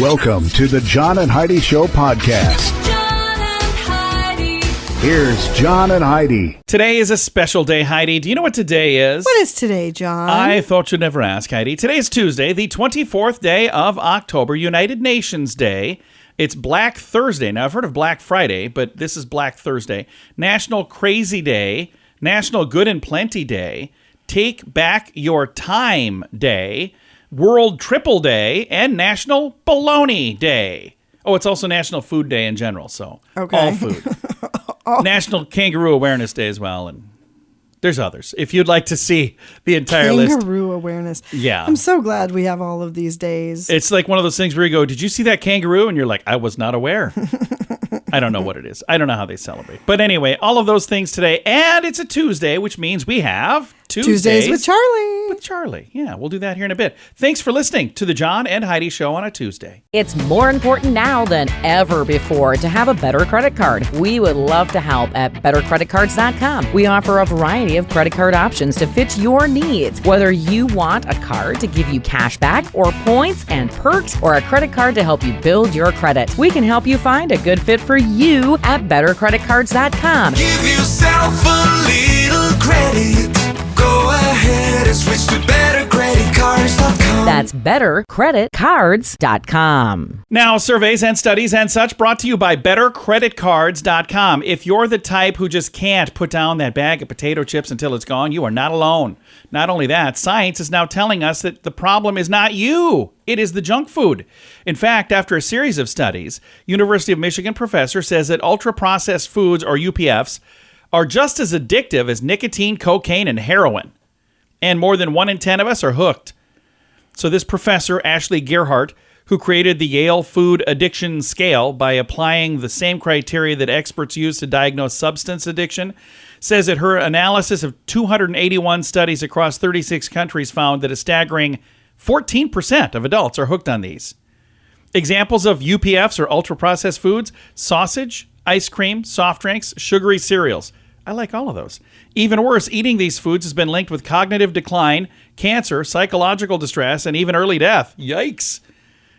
Welcome to the John and Heidi Show podcast. John and Heidi. Here's John and Heidi. Today is a special day, Heidi. Do you know what today is? What is today, John? I thought you'd never ask, Heidi. Today's Tuesday, the 24th day of October, United Nations Day. It's Black Thursday. Now, I've heard of Black Friday, but this is Black Thursday. National Crazy Day, National Good and Plenty Day, Take Back Your Time Day, World Triple Day, and National Bologna Day. Oh, it's also National Food Day in general, so all food. National Kangaroo Awareness Day as well, and there's others. If you'd like to see the entire list. Kangaroo awareness. Yeah. I'm so glad we have all of these days. It's like one of those things where you go, did you see that kangaroo? And you're like, I was not aware. I don't know what it is. I don't know how they celebrate. But anyway, all of those things today. And it's a Tuesday, which means we have Tuesdays with Charlie. With Charlie. Yeah, we'll do that here in a bit. Thanks for listening to the John and Heidi Show on a Tuesday. It's more important now than ever before to have a better credit card. We would love to help at bettercreditcards.com. We offer a variety of credit card options to fit your needs. Whether you want a card to give you cash back or points and perks, or a credit card to help you build your credit, we can help you find a good fit for you at bettercreditcards.com. Give yourself a little credit. Go ahead and switch to bettercreditcards.com. That's bettercreditcards.com. Now, surveys and studies and such brought to you by bettercreditcards.com. If you're the type who just can't put down that bag of potato chips until it's gone, you are not alone. Not only that, science is now telling us that the problem is not you. It is the junk food. In fact, after a series of studies, University of Michigan professor says that ultra-processed foods, or UPFs, are just as addictive as nicotine, cocaine, and heroin. And more than 1 in 10 of us are hooked. So this professor, Ashley Gerhardt, who created the Yale Food Addiction Scale by applying the same criteria that experts use to diagnose substance addiction, says that her analysis of 281 studies across 36 countries found that a staggering 14% of adults are hooked on these. Examples of UPFs, or ultra-processed foods: sausage, ice cream, soft drinks, sugary cereals. I like all of those. Even worse, eating these foods has been linked with cognitive decline, cancer, psychological distress, and even early death. Yikes.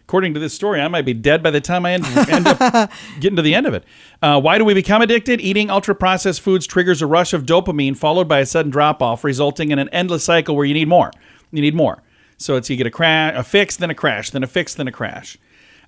According to this story, I might be dead by the time I end up getting to the end of it. Why do we become addicted? Eating ultra-processed foods triggers a rush of dopamine followed by a sudden drop-off, resulting in an endless cycle where you need more. You need more. So you get a fix, then a crash, then a fix, then a crash.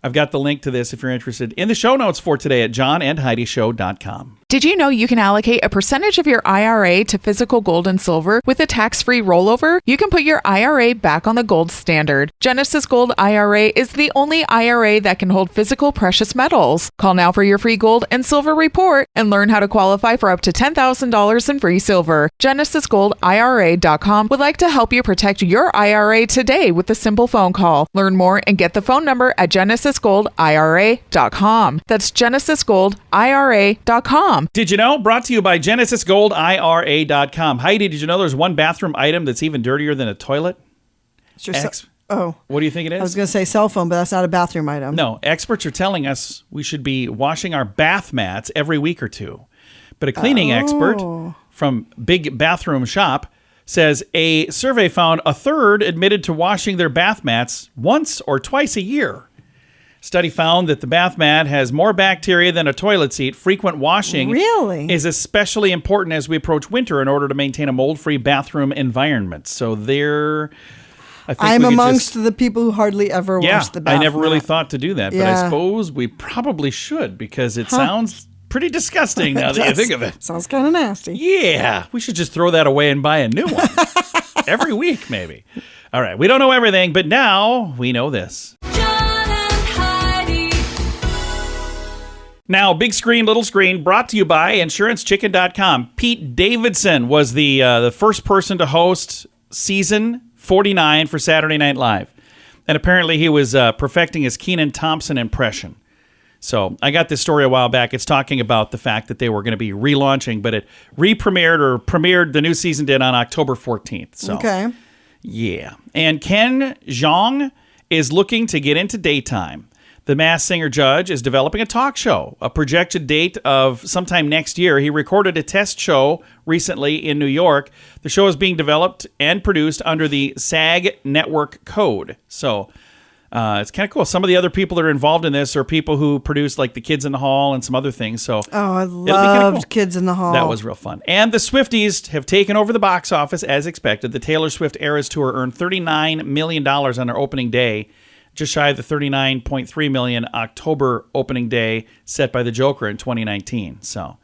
I've got the link to this if you're interested in the show notes for today at johnandheidishow.com. Did you know you can allocate a percentage of your IRA to physical gold and silver with a tax-free rollover? You can put your IRA back on the gold standard. Genesis Gold IRA is the only IRA that can hold physical precious metals. Call now for your free gold and silver report and learn how to qualify for up to $10,000 in free silver. GenesisGoldIRA.com would like to help you protect your IRA today with a simple phone call. Learn more and get the phone number at GenesisGoldIRA.com. That's GenesisGoldIRA.com. Did you know? Brought to you by GenesisGoldIRA.com. Heidi, did you know there's one bathroom item that's even dirtier than a toilet? Oh. What do you think it is? I was going to say cell phone, but that's not a bathroom item. No, experts are telling us we should be washing our bath mats every week or two. But a cleaning expert from Big Bathroom Shop says a survey found a third admitted to washing their bath mats once or twice a year. Study found that the bath mat has more bacteria than a toilet seat. Frequent washing is especially important as we approach winter in order to maintain a mold-free bathroom environment. So I'm amongst the people who hardly ever wash the bath I never really mat. thought to do that, but I suppose we probably should because it sounds pretty disgusting now that you think of it. Sounds kind of nasty. Yeah, we should just throw that away and buy a new one every week maybe. All right, we don't know everything, but now we know this. Now, big screen, little screen, brought to you by InsuranceChicken.com. Pete Davidson was the first person to host season 49 for Saturday Night Live. And apparently he was perfecting his Kenan Thompson impression. So I got this story a while back. It's talking about the fact that they were going to be relaunching, but it premiered, the new season did on October 14th. So, okay. Yeah. And Ken Jeong is looking to get into daytime. The Masked Singer judge is developing a talk show, a projected date of sometime next year. He recorded a test show recently in New York. The show is being developed and produced under the SAG network code. So It's kind of cool. Some of the other people that are involved in this are people who produce like the Kids in the Hall and some other things. So I loved Kids in the Hall. That was real fun. And the Swifties have taken over the box office as expected. The Taylor Swift Eras Tour earned $39 million on their opening day, just shy of the $39.3 million October opening day set by the Joker in 2019. So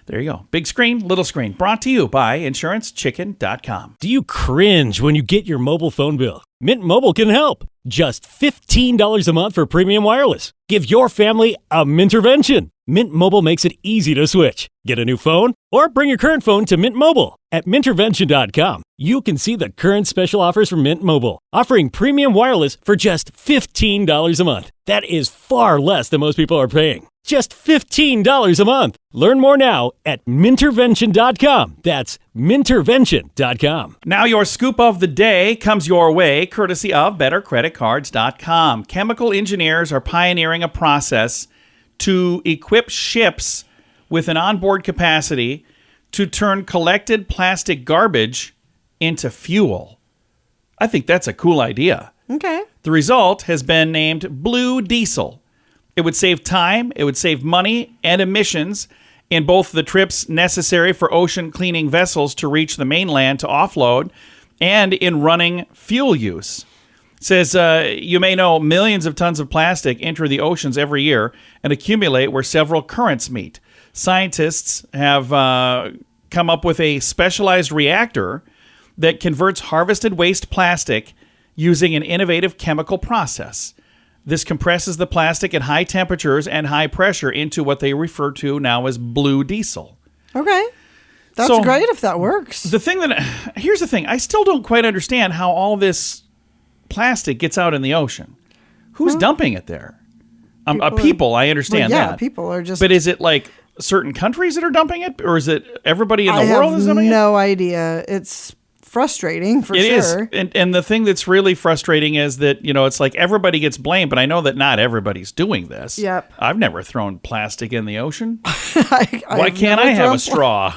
there you go. Big screen, little screen. Brought to you by InsuranceChicken.com. Do you cringe when you get your mobile phone bill? Mint Mobile can help. Just $15 a month for premium wireless. Give your family a Mintervention. Mint Mobile makes it easy to switch. Get a new phone or bring your current phone to Mint Mobile. At Mintervention.com, you can see the current special offers from Mint Mobile, offering premium wireless for just $15 a month. That is far less than most people are paying. Just $15 a month. Learn more now at Mintervention.com. That's Mintervention.com. Now your scoop of the day comes your way, courtesy of BetterCreditCards.com. Chemical engineers are pioneering a process to equip ships with an onboard capacity to turn collected plastic garbage into fuel. I think that's a cool idea. Okay. The result has been named Blue Diesel. It would save time, it would save money and emissions in both the trips necessary for ocean cleaning vessels to reach the mainland to offload and in running fuel use. It says, you may know millions of tons of plastic enter the oceans every year and accumulate where several currents meet. Scientists have come up with a specialized reactor that converts harvested waste plastic using an innovative chemical process. This compresses the plastic at high temperatures and high pressure into what they refer to now as blue diesel. Okay. That's great if that works. Here's the thing. I still don't quite understand how all this plastic gets out in the ocean. Who's dumping it there? People, I understand that. People are just... But is it like certain countries that are dumping it? Or is it everybody in the world is dumping it? I have no idea. It's frustrating for sure. It is. And the thing that's really frustrating is that, it's like everybody gets blamed, but I know that not everybody's doing this. Yep. I've never thrown plastic in the ocean. Why can't I have a straw?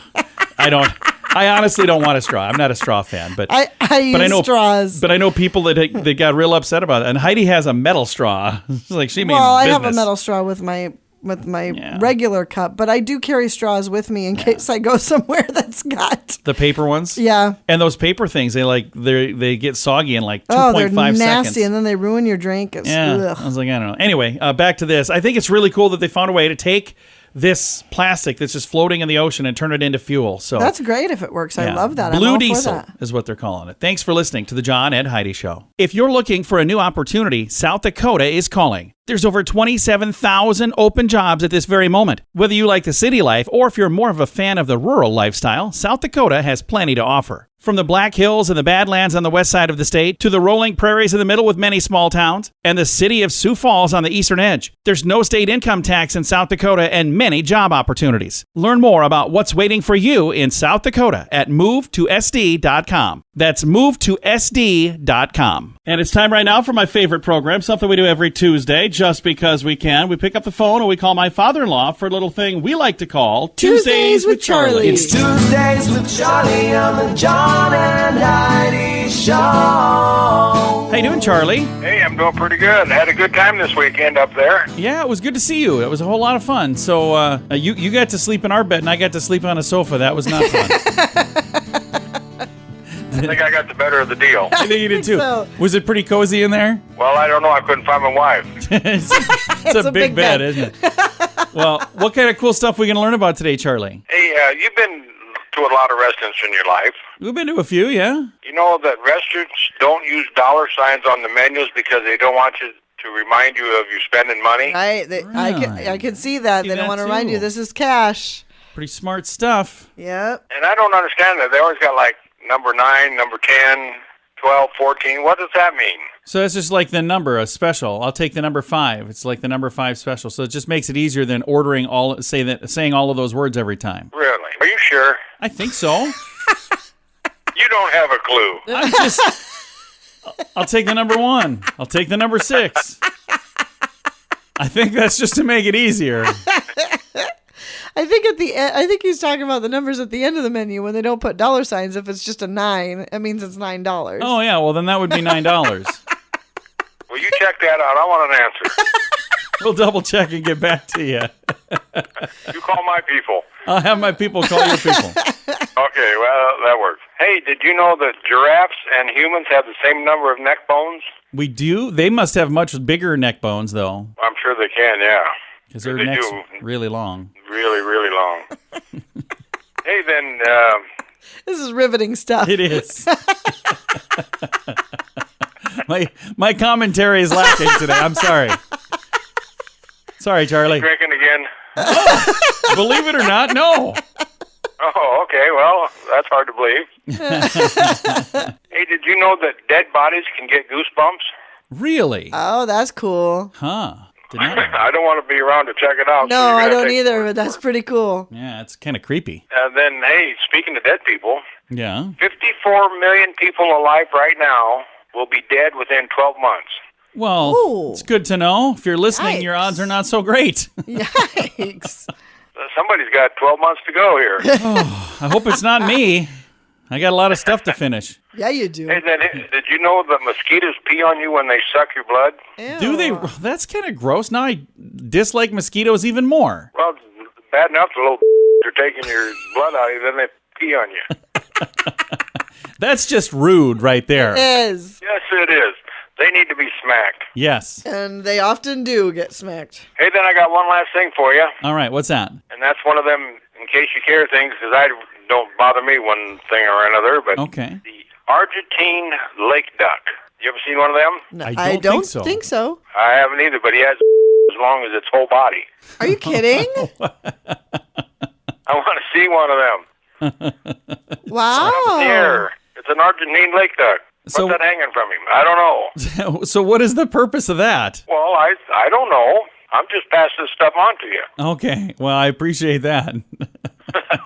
I honestly don't want a straw. I'm not a straw fan, but I use straws. But I know people that got real upset about it. And Heidi has a metal straw. It's like she means business. I have a metal straw with my regular cup, but I do carry straws with me in case I go somewhere that's got the paper ones. Yeah, and those paper things, they get soggy in like 2.5 seconds. They're nasty, and then they ruin your drink. I was like, I don't know. Anyway, back to this. I think it's really cool that they found a way to take this plastic that's just floating in the ocean and turn it into fuel. So that's great if it works. I love that. Blue Diesel is what they're calling it. Thanks for listening to the John and Heidi Show. If you're looking for a new opportunity, South Dakota is calling. There's over 27,000 open jobs at this very moment. Whether you like the city life or if you're more of a fan of the rural lifestyle, South Dakota has plenty to offer. From the Black Hills and the Badlands on the west side of the state to the rolling prairies in the middle with many small towns and the city of Sioux Falls on the eastern edge, there's no state income tax in South Dakota and many job opportunities. Learn more about what's waiting for you in South Dakota at movetosd.com. That's movetosd.com. And it's time right now for my favorite program, something we do every Tuesday just because we can. We pick up the phone and we call my father-in-law for a little thing we like to call Tuesdays with Charlie. It's Tuesdays with Charlie on the John and Heidi Show. How you doing, Charlie? Hey, I'm doing pretty good. Had a good time this weekend up there. Yeah, it was good to see you. It was a whole lot of fun. So you got to sleep in our bed and I got to sleep on a sofa. That was not fun. I think I got the better of the deal. I think you did too. So. Was it pretty cozy in there? Well, I don't know. I couldn't find my wife. it's a big bed, isn't it? Well, what kind of cool stuff are we going to learn about today, Charlie? Hey, you've been to a lot of restaurants in your life. We've been to a few, yeah. You know that restaurants don't use dollar signs on the menus because they don't want you to remind you of you spending money. I can see that. They don't want to remind too. you this is cash. Pretty smart stuff. Yep. And I don't understand that. They always got like number 9, number 10, 12, 14. What does that mean? So that's just like the number, a special. I'll take the number 5. It's like the number 5 special. So it just makes it easier than ordering saying all of those words every time. Really? Are you sure? I think so. You don't have a clue. I'll take the number 1. I'll take the number 6. I think that's just to make it easier. I think at the end, I think he's talking about the numbers at the end of the menu when they don't put dollar signs. If it's just a 9, it means it's $9. Oh yeah, well then that would be $9. Well, you check that out. I want an answer. We'll double check and get back to you. You call my people. I'll have my people call your people. Okay, well, that works. Hey, did you know that giraffes and humans have the same number of neck bones? We do? They must have much bigger neck bones, though. I'm sure they can, yeah. Because their They necks do. really long. Really, really long. Hey, then, This is riveting stuff. It is. my commentary is lacking today. I'm sorry. Sorry, Charlie. drinking again? Believe it or not, no. Oh, okay, well, that's hard to believe. Hey, did you know that dead bodies can get goosebumps? Really? Oh, that's cool. Huh. Did not know. I don't want to be around to check it out. No, so you're I gonna don't take- either, but that's pretty cool. Yeah, it's kind of creepy. And then, hey, speaking of dead people, Yeah. 54 million people alive right now will be dead within 12 months. Well, Ooh. it's good to know. If you're listening, your Yikes. odds are not so great. Yikes. Somebody's got 12 months to go here. I hope it's not me. I got a lot of stuff to finish. Yeah, you do. Hey, then, did you know that mosquitoes pee on you when they suck your blood? Do they? That's kind of gross. Now I dislike mosquitoes even more. Well, it's bad enough the little are taking your blood out of you, then they pee on you. That's just rude right there. It is. Yes, it is. They need to be smacked. Yes. And they often do get smacked. Hey, then I got one last thing for you, All right, what's that? and that's one of them, in case you care things, because I don't bother me one thing or another, but Okay. the Argentine lake duck. You ever seen one of them? No, I don't think so. think so. I haven't either, but he has as long as its whole body. Are you kidding? I want to see one of them. Wow. Here. It's an Argentine lake duck. What's So- that hanging from him? I don't know. So what is the purpose of that? Well, I don't know. I'm just passing this stuff on to you. Okay. Well, I appreciate that.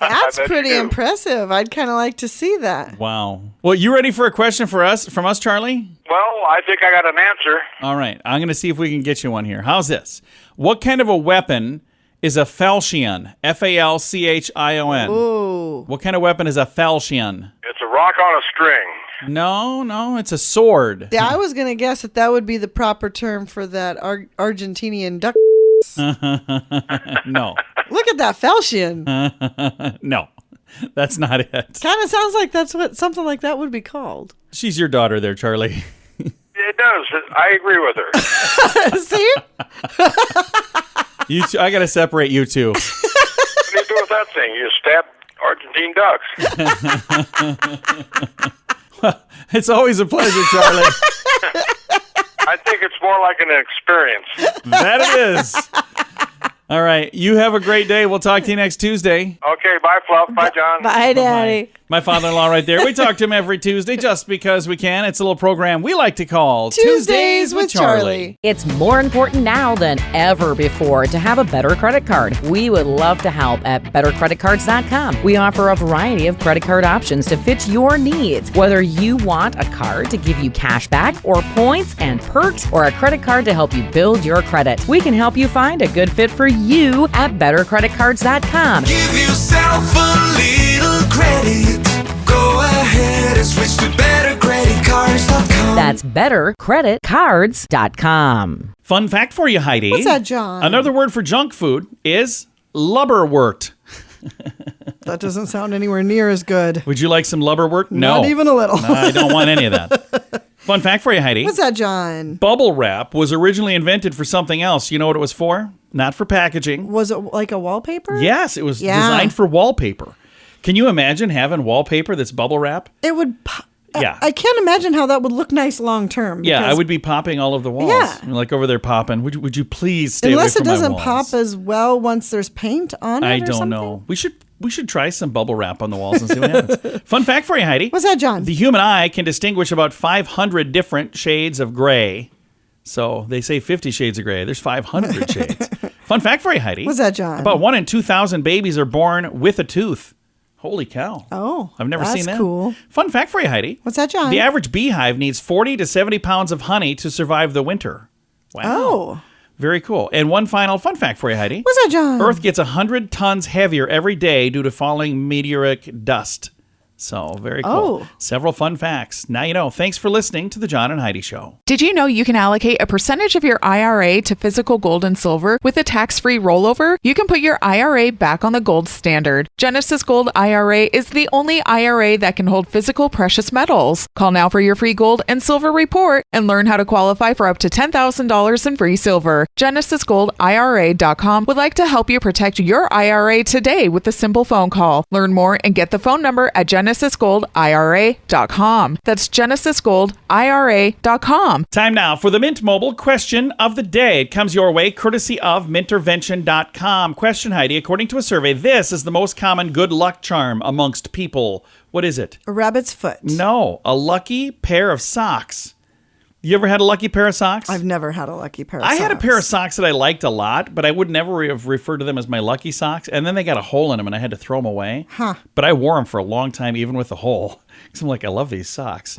That's I bet pretty you do. impressive. I'd kind of like to see that. Wow. Well, you ready for a question from us, Charlie? Well, I think I got an answer. All right. I'm going to see if we can get you one here. How's this? What kind of a weapon is a falchion? Falchion. Ooh. What kind of weapon is a falchion? It's a rock on a string. No, it's a sword. Yeah, I was going to guess that would be the proper term for that Argentinian duck. No. Look at that falchion. No. That's not it. Kind of sounds like that's what something like that would be called. She's your daughter there, Charlie. It does. I agree with her. See? You two, I got to separate you two. What do you do with that thing? You stab Argentine ducks. It's always a pleasure, Charlie. I think it's more like an experience. That it is. All right. You have a great day. We'll talk to you next Tuesday. Okay, bye, Fluff. Bye, John. Bye, Daddy. My father-in-law right there. We talk to him every Tuesday just because we can. It's a little program we like to call Tuesdays with Charlie. It's more important now than ever before to have a better credit card. We would love to help at bettercreditcards.com. We offer a variety of credit card options to fit your needs. Whether you want a card to give you cash back or points and perks, or a credit card to help you build your credit, we can help you find a good fit for you at bettercreditcards.com. Give yourself a little credit. Go ahead and switch to bettercreditcards.com. That's bettercreditcards.com. Fun fact for you, Heidi. What's that, John? Another word for junk food is lubberwort. That doesn't sound anywhere near as good. Would you like some lubberwort? No. Not even a little. No, I don't want any of that. Fun fact for you, Heidi. What's that, John? Bubble wrap was originally invented for something else. You know what it was for? Not for packaging. Was it like a wallpaper? Yes, it was Yeah. designed for wallpaper. Can you imagine having wallpaper that's bubble wrap? It would. Yeah. I can't imagine how that would look nice long term. Yeah, I because would be popping all over the walls. Yeah. Like over there popping. Would you please stay Unless away it from doesn't my walls? pop as well once there's paint on it. I or don't something. know. We should try some bubble wrap on the walls and see what happens. Fun fact for you, Heidi. What's that, John? The human eye can distinguish about 500 different shades of gray. So they say 50 shades of gray. There's 500 shades. Fun fact for you, Heidi. What's that, John? About 1 in 2,000 babies are born with a tooth. Holy cow. Oh, I've never that's seen that. cool. Fun fact for you, Heidi. What's that, John? The average beehive needs 40 to 70 pounds of honey to survive the winter. Wow. Oh. Very cool. And one final fun fact for you, Heidi. What's that, John? Earth gets 100 tons heavier every day due to falling meteoric dust. So very cool. Oh. Several fun facts. Now you know. Thanks for listening to the John and Heidi Show. Did you know you can allocate a percentage of your IRA to physical gold and silver with a tax-free rollover? You can put your IRA back on the gold standard. Genesis Gold IRA is the only IRA that can hold physical precious metals. Call now for your free gold and silver report and learn how to qualify for up to $10,000 in free silver. GenesisGoldIRA.com would like to help you protect your IRA today with a simple phone call. Learn more and get the phone number at GenesisGoldIRA.com. That's GenesisGoldIRA.com. Time now for the Mint Mobile question of the day. It comes your way courtesy of Mintervention.com. Question, Heidi. According to a survey, this is the most common good luck charm amongst people. What is it? A rabbit's foot. No, a lucky pair of socks. You ever had a lucky pair of socks? I've never had a lucky pair of I socks. had a pair of socks that I liked a lot, but I would never have referred to them as my lucky socks. And then they got a hole in them, and I had to throw them away. Huh. But I wore them for a long time, even with the hole. Because I'm like, I love these socks.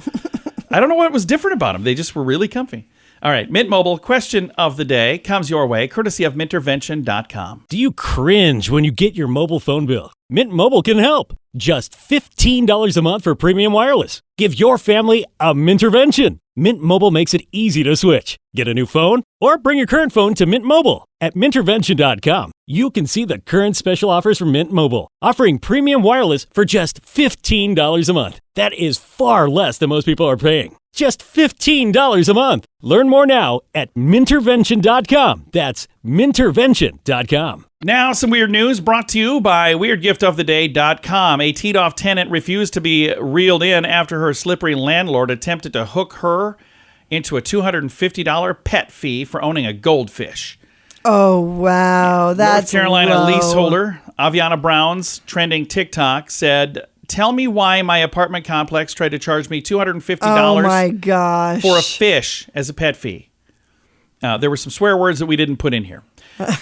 I don't know what was different about them. They just were really comfy. All right, Mint Mobile question of the day comes your way, courtesy of Mintervention.com. Do you cringe when you get your mobile phone bill? Mint Mobile can help. Just $15 a month for premium wireless. Give your family a Mintervention. Mint Mobile makes it easy to switch. Get a new phone or bring your current phone to Mint Mobile. At Mintervention.com, you can see the current special offers from Mint Mobile, offering premium wireless for just $15 a month. That is far less than most people are paying. Just $15 a month. Learn more now at Mintervention.com. That's Mintervention.com. Now, some weird news brought to you by WeirdGiftOfTheDay.com. A teed-off tenant refused to be reeled in after her slippery landlord attempted to hook her into a $250 pet fee for owning a goldfish. Oh, wow. That's North Carolina low. leaseholder Aviana Brown's trending TikTok said, "Tell me why my apartment complex tried to charge me $250 Oh, my gosh. for a fish as a pet fee." There were some swear words that we didn't put in here.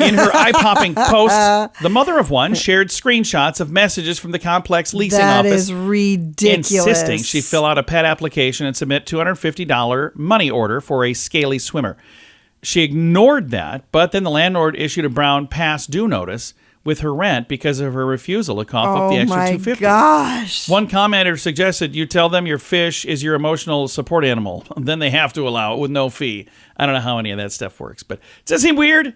In her eye-popping post, the mother of one shared screenshots of messages from the complex leasing office. That is ridiculous. Insisting she fill out a pet application and submit $250 money order for a scaly swimmer. She ignored that, but then the landlord issued a Brown past due notice with her rent because of her refusal to cough up the extra $250. Oh my gosh. One commenter suggested you tell them your fish is your emotional support animal. Then they have to allow it with no fee. I don't know how any of that stuff works, but does that seem weird?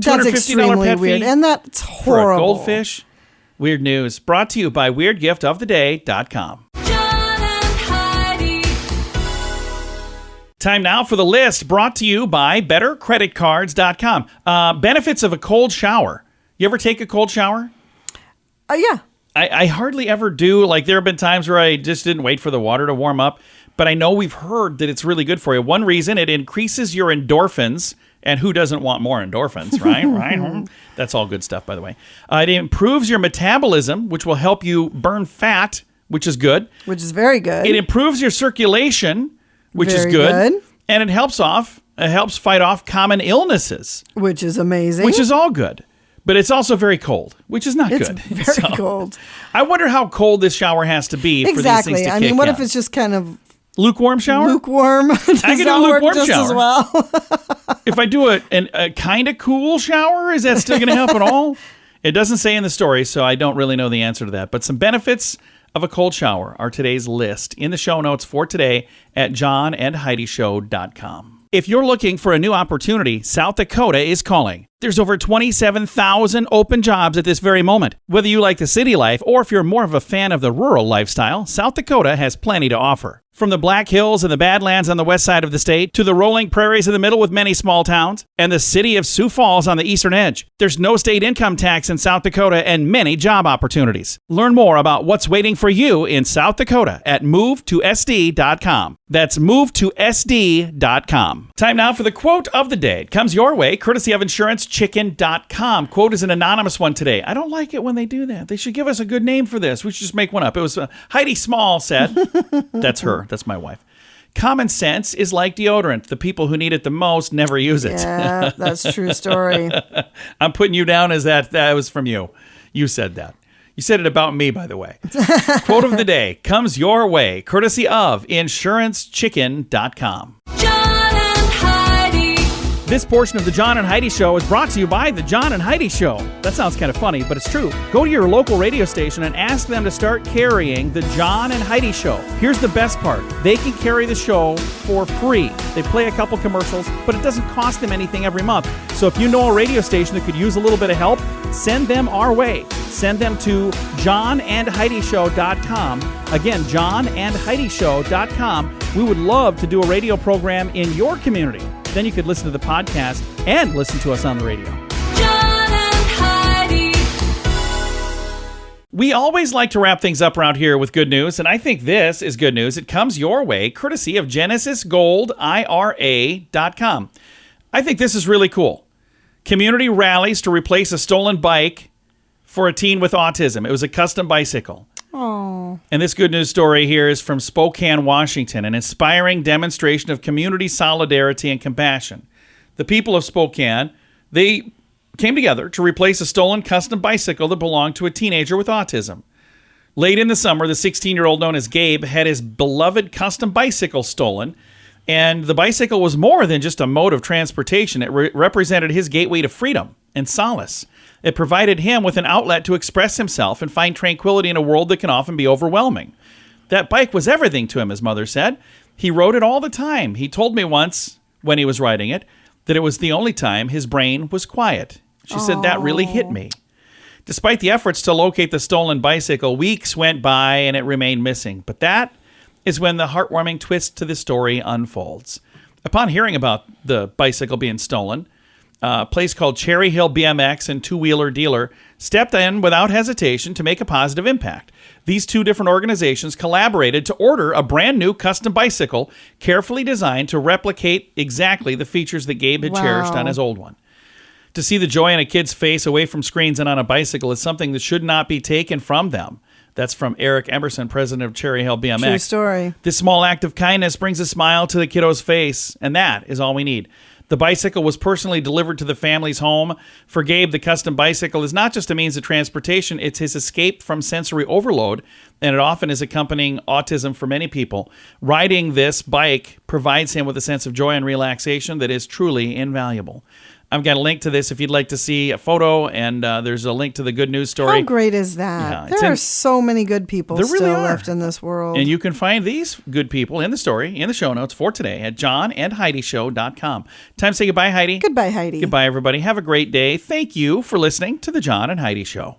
That's $250 extremely pet weird. fee And that's for a horrible. goldfish? Weird news. Brought to you by WeirdGiftOfTheDay.com. John and Heidi. Time now for the list brought to you by BetterCreditCards.com. Benefits of a cold shower. You ever take a cold shower? Yeah. I hardly ever do. Like, there have been times where I just didn't wait for the water to warm up. But I know we've heard that it's really good for you. One reason, it increases your endorphins. And who doesn't want more endorphins, right? Right? That's all good stuff, by the way. It improves your metabolism, which will help you burn fat, which is good. Which is very good. It improves your circulation, which is Very good. good. And it helps fight off common illnesses, Which is amazing. which is all good. But it's also very cold, which is not It's good. very cold. I wonder how cold this shower has to be for these Exactly. things to I mean, kick what in. if it's just kind of lukewarm shower? lukewarm? Does I can do that a work lukewarm just as shower. well? If I do a kind of cool shower, is that still going to help at all? It doesn't say in the story, so I don't really know the answer to that. But some benefits of a cold shower are today's list in the show notes for today at johnandheidishow.com. If you're looking for a new opportunity, South Dakota is calling. There's over 27,000 open jobs at this very moment. Whether you like the city life or if you're more of a fan of the rural lifestyle, South Dakota has plenty to offer. From the Black Hills and the Badlands on the west side of the state to the rolling prairies in the middle with many small towns and the city of Sioux Falls on the eastern edge, there's no state income tax in South Dakota and many job opportunities. Learn more about what's waiting for you in South Dakota at movetosd.com. That's movetosd.com. Time now for the quote of the day. It comes your way courtesy of InsuranceChicken.com. Quote is an anonymous one today. I don't like it when they do that. They should give us a good name for this. We should just make one up. It was Heidi Small said. That's her. That's my wife. Common sense is like deodorant. The people who need it the most never use it. Yeah, that's a true story. I'm putting you down as that was from you. You said that. You said it about me, by the way. Quote of the day comes your way, courtesy of InsuranceChicken.com. John and Heidi. This portion of the John and Heidi Show is brought to you by the John and Heidi Show. That sounds kind of funny, but it's true. Go to your local radio station and ask them to start carrying the John and Heidi Show. Here's the best part. They can carry the show for free. They play a couple commercials, but it doesn't cost them anything every month. So if you know a radio station that could use a little bit of help, send them our way. Send them to johnandheidishow.com. Again, johnandheidishow.com. We would love to do a radio program in your community. Then you could listen to the podcast and listen to us on the radio. John and Heidi. We always like to wrap things up around here with good news, and I think this is good news. It comes your way courtesy of GenesisGoldIRA.com. I think this is really cool. Community rallies to replace a stolen bike for a teen with autism. It was a custom bicycle. Oh. And this good news story here is from Spokane, Washington, an inspiring demonstration of community solidarity and compassion. The people of Spokane, they came together to replace a stolen custom bicycle that belonged to a teenager with autism. Late in the summer, the 16-year-old known as Gabe had his beloved custom bicycle stolen, and the bicycle was more than just a mode of transportation. It represented his gateway to freedom and solace. It provided him with an outlet to express himself and find tranquility in a world that can often be overwhelming. That bike was everything to him, his mother said. He rode it all the time. He told me once, when he was riding it, that it was the only time his brain was quiet. She said that really hit me. Despite the efforts to locate the stolen bicycle, weeks went by and it remained missing. But that is when the heartwarming twist to the story unfolds. Upon hearing about the bicycle being stolen, a place called Cherry Hill BMX and two-wheeler dealer stepped in without hesitation to make a positive impact. These two different organizations collaborated to order a brand new custom bicycle carefully designed to replicate exactly the features that Gabe had cherished on his old one. To see the joy in a kid's face away from screens and on a bicycle is something that should not be taken from them. That's from Eric Emerson, president of Cherry Hill BMX. True story. This small act of kindness brings a smile to the kiddo's face, and that is all we need. The bicycle was personally delivered to the family's home. For Gabe, the custom bicycle is not just a means of transportation, it's his escape from sensory overload, and it often is accompanying autism for many people. Riding this bike provides him with a sense of joy and relaxation that is truly invaluable. I've got a link to this if you'd like to see a photo, and there's a link to the good news story. How great is that? There are so many good people still left in this world. And you can find these good people in the story, in the show notes for today at johnandheidishow.com. Time to say goodbye, Heidi. Goodbye, Heidi. Goodbye, everybody. Have a great day. Thank you for listening to the John and Heidi Show.